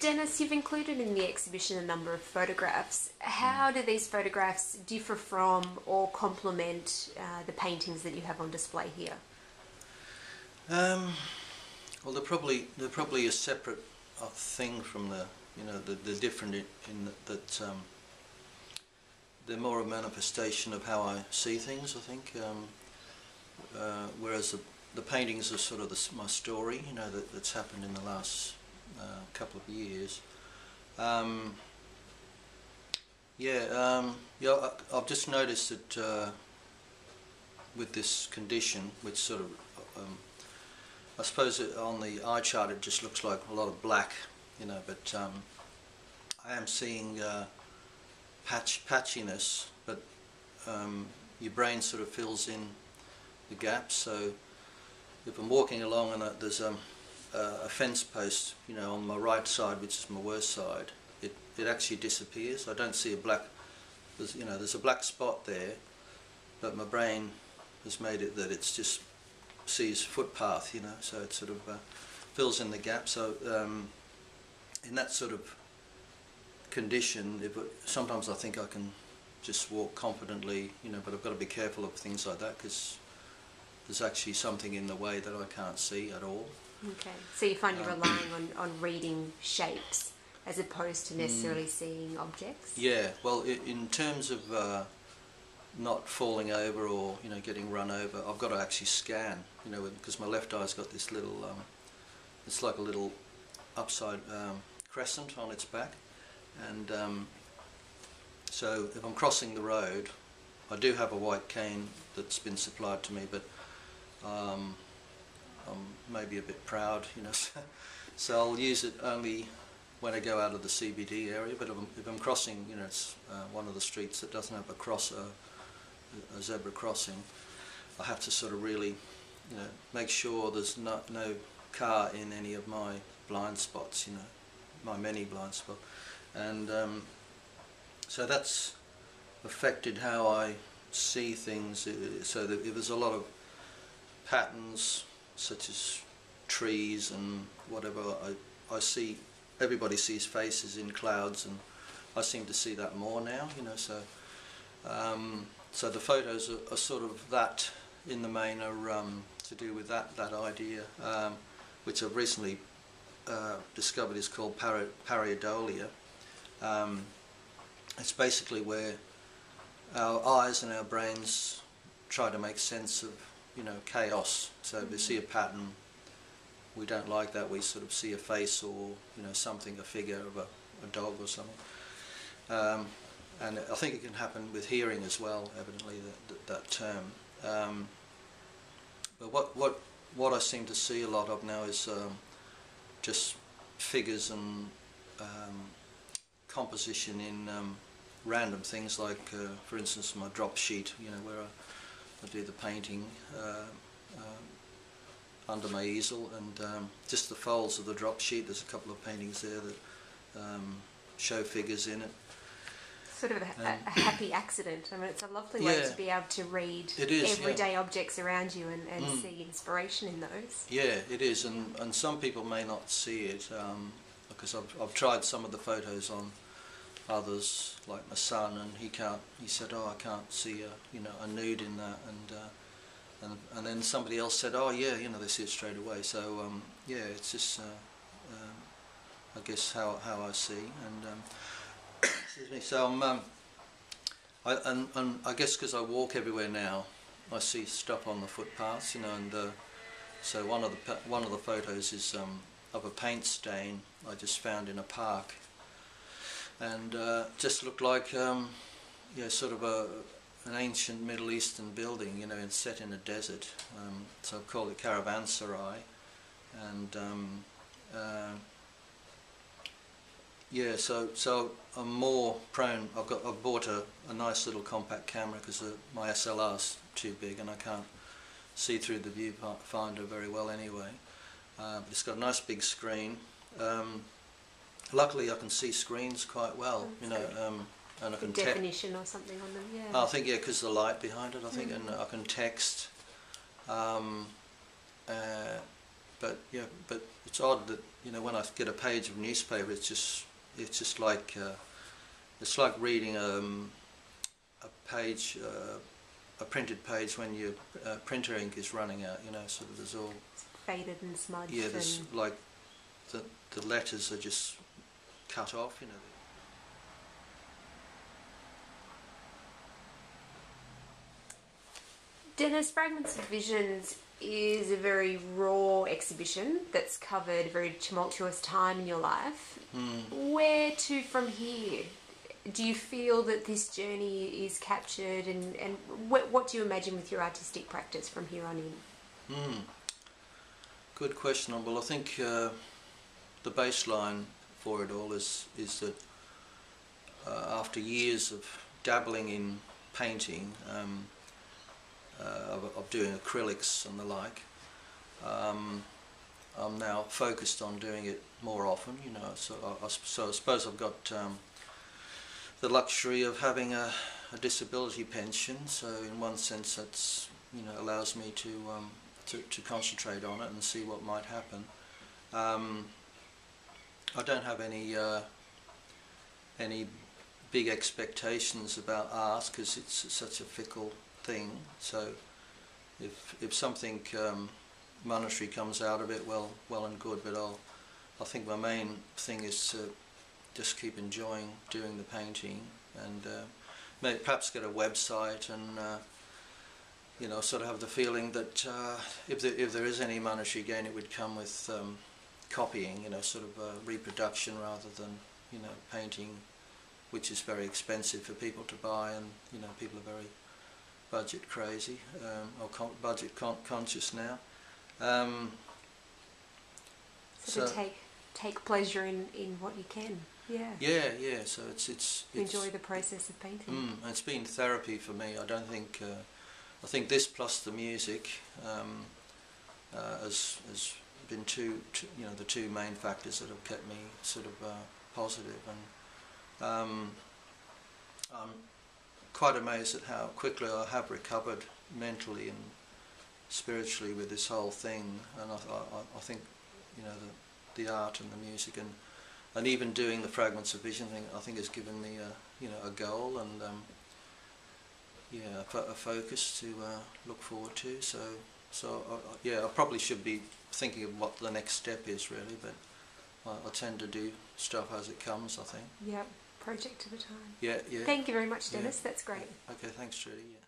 Dennis, you've included in the exhibition a number of photographs. How do these photographs differ from or complement the paintings that you have on display here? Well, they're probably a separate thing from the different in that they're more a manifestation of how I see things, I think. Whereas the paintings are sort of my story, that's happened in the last couple of years. I've just noticed that with this condition, which sort of, I suppose on the eye chart it just looks like a lot of black, but I am seeing patchiness, but your brain sort of fills in the gaps. So if I'm walking along and there's a fence post, on my right side, which is my worst side, it actually disappears. I don't see a black. There's a black spot there, but my brain has made it that it's just sees footpath, so it sort of fills in the gap. So in that sort of condition, sometimes I think I can just walk confidently, but I've got to be careful of things like that because there's actually something in the way that I can't see at all. Okay, so you find you're relying on reading shapes as opposed to necessarily seeing objects? Yeah, well, in terms of not falling over or getting run over, I've got to actually scan, because my left eye's got this little, it's like a little upside crescent on its back, and so if I'm crossing the road, I do have a white cane that's been supplied to me, but I'm maybe a bit proud, so I'll use it only when I go out of the CBD area. But if I'm crossing, it's one of the streets that doesn't have a zebra crossing, I have to sort of really, make sure there's no car in any of my blind spots, my many blind spots, and so that's affected how I see things. So that if there's a lot of patterns, such as trees and whatever, I see. Everybody sees faces in clouds, and I seem to see that more now, so so the photos are sort of that, in the main, are to do with that idea, which I've recently discovered is called pareidolia. It's basically where our eyes and our brains try to make sense of chaos. So if we see a pattern, we don't like that, we sort of see a face or something, a figure of a dog or something. And I think it can happen with hearing as well, evidently, that term. But what I seem to see a lot of now is just figures and composition in random things, like for instance my drop sheet, where I do the painting under my easel, and just the folds of the drop sheet. There's a couple of paintings there that show figures in it. Sort of a happy accident. I mean, it's a lovely way to be able to read everyday objects around you and see inspiration in those. Yeah, it is, and some people may not see it, because I've tried some of the photos on others, like my son, and he said, oh, I can't see a nude in that, and then somebody else said, oh yeah, they see it straight away. So yeah, it's just I guess how I see, and excuse me. So I guess because I walk everywhere now, I see stuff on the footpaths, and so one of the photos is of a paint stain I just found in a park, and just looked like sort of an ancient Middle Eastern building, and set in a desert. So I call it Caravanserai, and yeah, so I'm more prone. I've bought a nice little compact camera because my SLR's too big and I can't see through the viewfinder very well anyway. But it's got a nice big screen. Luckily, I can see screens quite well, and I can definition or something on them. Yeah. I think because the light behind it. I think, and I can text. but it's odd that, you know, when I get a page of newspaper, it's just like it's like reading a page, a printed page when your printer ink is running out. You know, sort of there's all faded and smudged. Yeah, there's like the letters are just cut off. You know. Dennis, Fragments of Visions is a very raw exhibition that's covered a very tumultuous time in your life. Where to from here? Do you feel that this journey is captured, and what do you imagine with your artistic practice from here on in? Good question. Well, I think the baseline for it all is that after years of dabbling in painting, of doing acrylics and the like, I'm now focused on doing it more often. You know, so I suppose I've got the luxury of having a disability pension. So in one sense, that's, you know, allows me to concentrate on it and see what might happen. I don't have any big expectations about art because it's such a fickle thing. So if something monetary comes out of it, well and good. But I think my main thing is to just keep enjoying doing the painting, and maybe perhaps get a website, and you know, sort of have the feeling that if there is any monetary gain, it would come with copying, you know, sort of reproduction rather than, you know, painting, which is very expensive for people to buy, and, you know, people are very budget crazy, or budget conscious now. So to take pleasure in what you can. Yeah. Yeah. So it's enjoy the process of painting. It's been therapy for me. I don't think. I think this plus the music has been you know, the two main factors that have kept me sort of positive, and I'm quite amazed at how quickly I have recovered mentally and spiritually with this whole thing. And I think, you know, the art and the music and even doing the Fragments of Vision thing, I think has given me a goal and a focus to look forward to. So I probably should be thinking of what the next step is really, but I tend to do stuff as it comes, I think. Yep, project at a time. Yeah. Thank you very much, Dennis. That's great. Okay, thanks, Trudy.